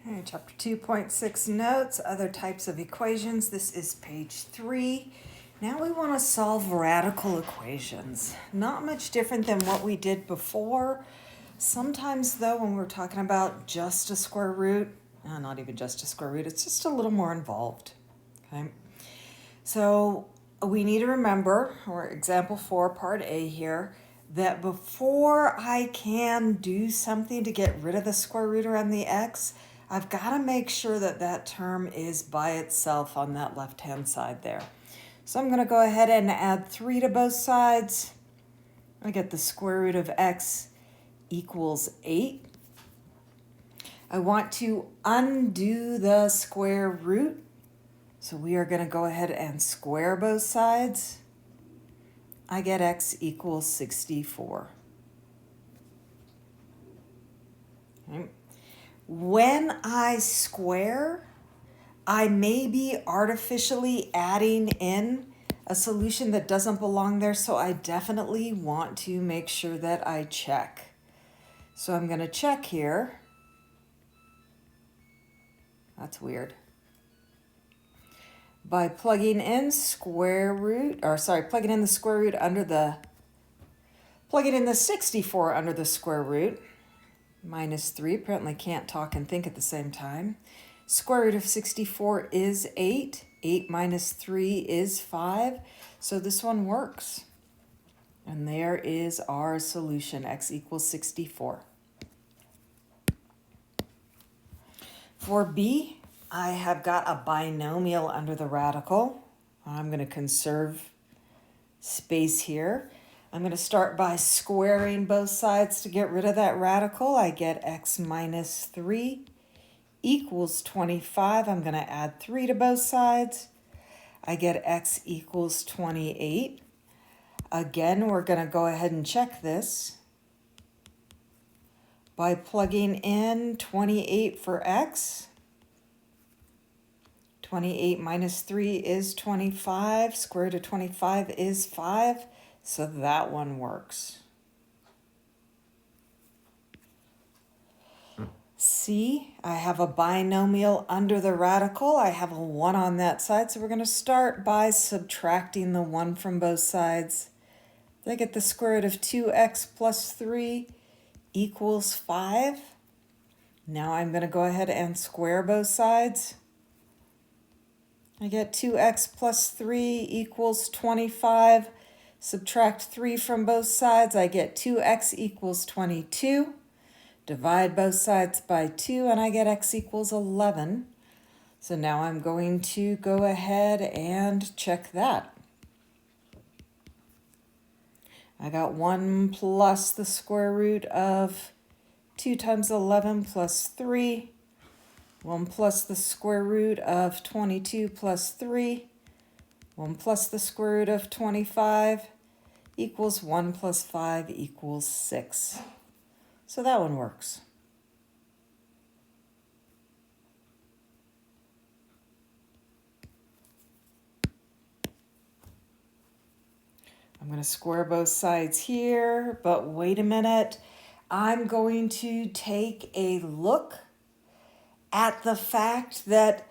Okay, chapter 2.6 notes, other types of equations. This is page 3. Now we want to solve radical equations. Not much different than what we did before. Sometimes though, when we're talking about just a square root, not even just a square root, it's just a little more involved. Okay, so we need to remember, or example 4, part A here, that before I can do something to get rid of the square root around the x, I've got to make sure that that term is by itself on that left-hand side there. So I'm going to go ahead and add 3 to both sides. I get the square root of x equals 8. I want to undo the square root. So we are going to go ahead and square both sides. I get x equals 64. Okay. When I square, I may be artificially adding in a solution that doesn't belong there, so I definitely want to make sure that I check. So I'm going to check here. That's weird. By plugging in the square root under the, plugging in the 64 under the square root, minus 3, apparently can't talk and think at the same time. Square root of 64 is 8. 8 minus 3 is 5. So this one works. And there is our solution, x equals 64. For B, I have got a binomial under the radical. I'm going to conserve space here. I'm going to start by squaring both sides to get rid of that radical. I get x minus 3 equals 25. I'm going to add 3 to both sides. I get x equals 28. Again, we're going to go ahead and check this by plugging in 28 for x. 28 minus 3 is 25. Square root of 25 is 5. So that one works. C, I have a binomial under the radical. I have a 1 on that side. So we're going to start by subtracting the 1 from both sides. I get the square root of 2x plus 3 equals 5. Now I'm going to go ahead and square both sides. I get 2x plus 3 equals 25. Subtract 3 from both sides. I get 2x equals 22. Divide both sides by 2, and I get x equals 11. So now I'm going to go ahead and check that. I got 1 plus the square root of 2 times 11 plus 3. 1 plus the square root of 22 plus 3. 1 plus the square root of 25 equals 1 plus 5 equals 6. So that one works. I'm going to square both sides here, but wait a minute. I'm going to take a look at the fact that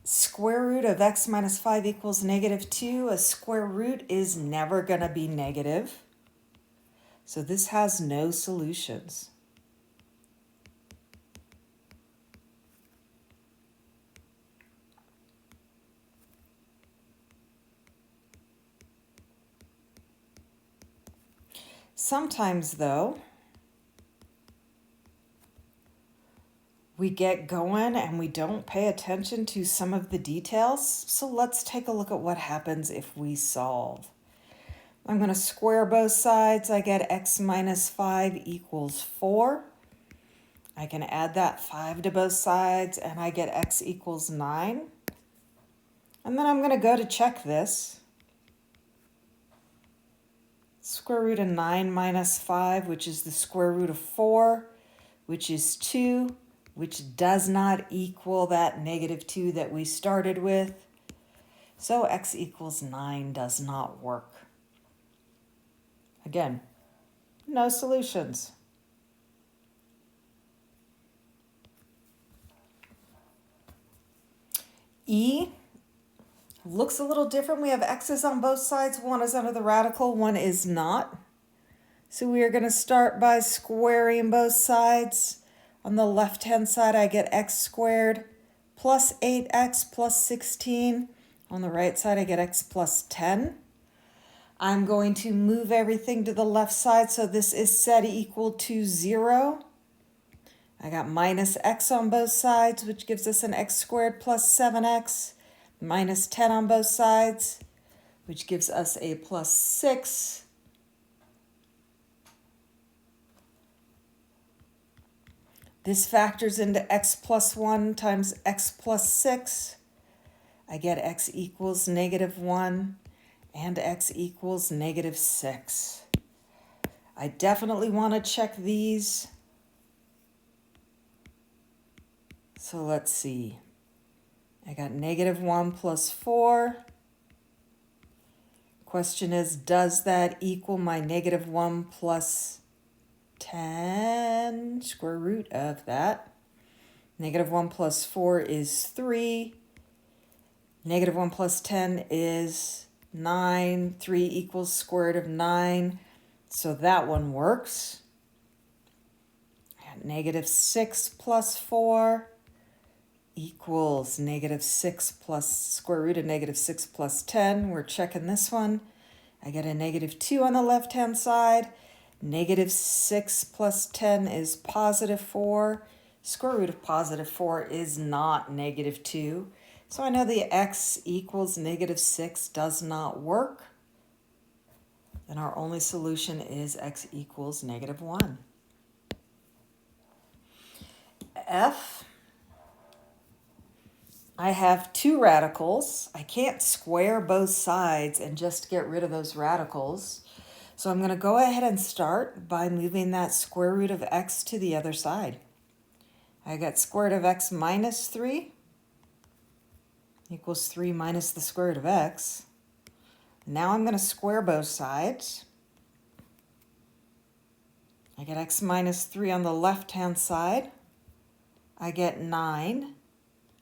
square root of x minus 5 equals negative 2. A square root is never going to be negative. So this has no solutions. Sometimes, though, we get going and we don't pay attention to some of the details. So let's take a look at what happens if we solve. I'm going to square both sides. I get x minus 5 equals 4. I can add that 5 to both sides, and I get x equals 9. And then I'm going to go to check this. Square root of 9 minus 5, which is the square root of 4, which is 2, which does not equal that negative 2 that we started with. So x equals 9 does not work. Again, no solutions. E looks a little different. We have x's on both sides. One is under the radical, one is not. So we are going to start by squaring both sides. On the left-hand side, I get x squared plus 8x plus 16. On the right side, I get x plus 10. I'm going to move everything to the left side, so this is set equal to 0. I got minus x on both sides, which gives us an x squared plus 7x, minus 10 on both sides, which gives us a plus 6. This factors into x plus 1 times x plus 6. I get x equals negative 1 and x equals negative 6. I definitely want to check these. So let's see. I got negative 1 plus 4. Question is, does that equal my negative 1 plus 10? Square root of that. Negative 1 plus 4 is 3. Negative 1 plus 10 is 9. 3 equals square root of 9. So that one works. I got negative 6 plus 4 equals negative 6 plus square root of negative 6 plus 10. We're checking this one. I get a negative 2 on the left-hand side. Negative 6 plus 10 is positive 4. Square root of positive 4 is not negative 2. So I know the x equals negative 6 does not work. And our only solution is x equals negative 1. F, I have two radicals. I can't square both sides and just get rid of those radicals. So I'm going to go ahead and start by moving that square root of x to the other side. I got square root of x minus 3 equals 3 minus the square root of x. Now I'm going to square both sides. I get x minus 3 on the left-hand side. I get 9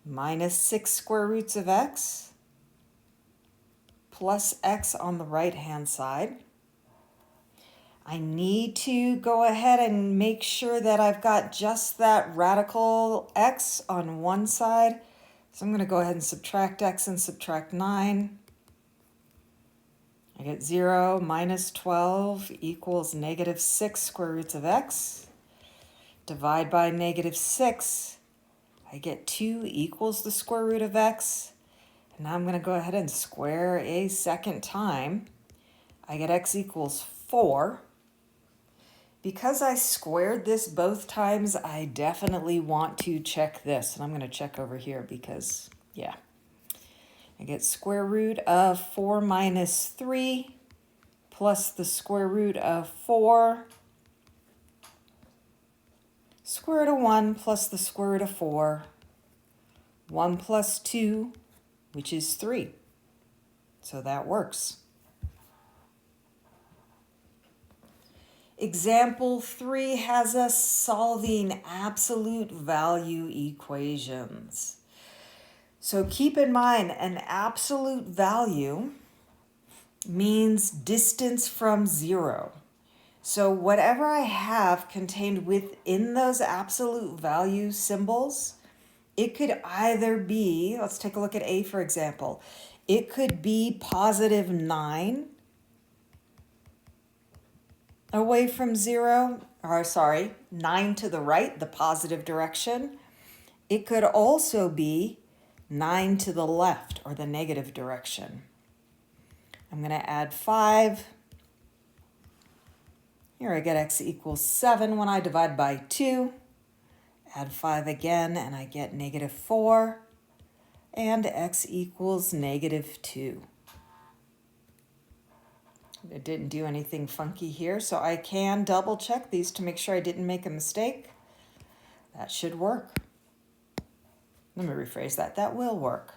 minus 6 square roots of x plus x on the right-hand side. I need to go ahead and make sure that I've got just that radical x on one side. So I'm going to go ahead and subtract x and subtract 9. I get 0 minus 12 equals negative 6 square roots of x. Divide by negative 6. I get 2 equals the square root of x. And now I'm going to go ahead and square a second time. I get x equals 4. Because I squared this both times, I definitely want to check this. And I'm going to check over here because, yeah. I get square root of 4 minus 3 plus the square root of 4. Square root of 1 plus the square root of 4. 1 plus 2, which is 3. So that works. Example 3 has us solving absolute value equations. So keep in mind, an absolute value means distance from 0. So whatever I have contained within those absolute value symbols, it could either be, let's take a look at A for example, it could be positive 9 away from 0, or sorry, 9 to the right, the positive direction. It could also be 9 to the left, or the negative direction. I'm going to add 5. Here I get x equals 7 when I divide by 2. Add 5 again, and I get negative 4. And x equals negative 2. It didn't do anything funky here, so I can double check these to make sure I didn't make a mistake. That should work. Let me rephrase that. That will work.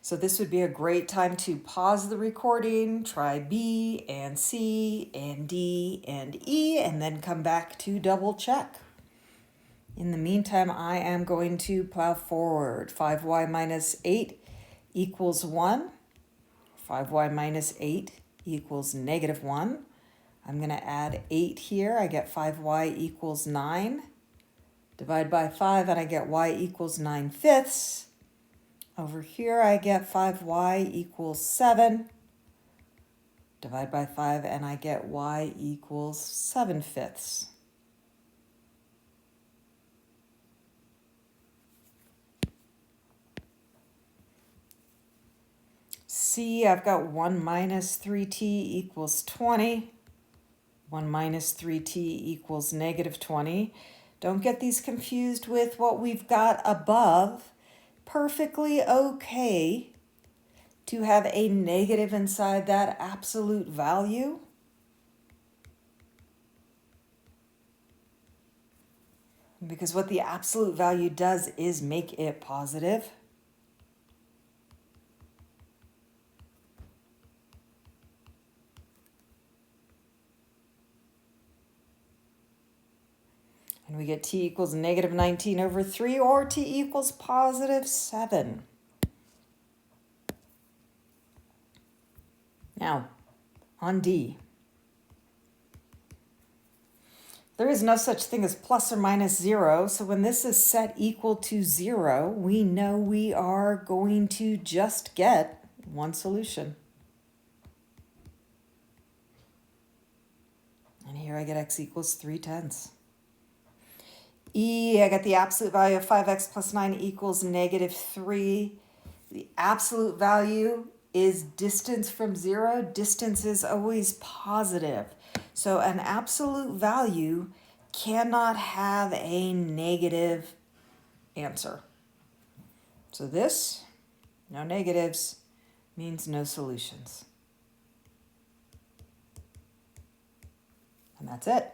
So this would be a great time to pause the recording, try B and C and D and E, and then come back to double check. In the meantime, I am going to plow forward. 5y minus 8 equals 1. 5y minus 8 equals negative 1. I'm going to add 8 here. I get 5y equals 9. Divide by 5 and I get y equals 9/5. Over here I get 5y equals 7. Divide by 5 and I get y equals 7/5. C, I've got 1 minus 3t equals 20. 1 minus 3t equals negative 20. Don't get these confused with what we've got above. Perfectly okay to have a negative inside that absolute value. Because what the absolute value does is make it positive. And we get t equals negative 19 over 3, or t equals positive 7. Now, on D. There is no such thing as plus or minus 0, so when this is set equal to 0, we know we are going to just get one solution. And here I get x equals 3/10. E, I get the absolute value of 5x plus 9 equals negative 3. The absolute value is distance from 0. Distance is always positive. So an absolute value cannot have a negative answer. So this, no negatives, means no solutions. And that's it.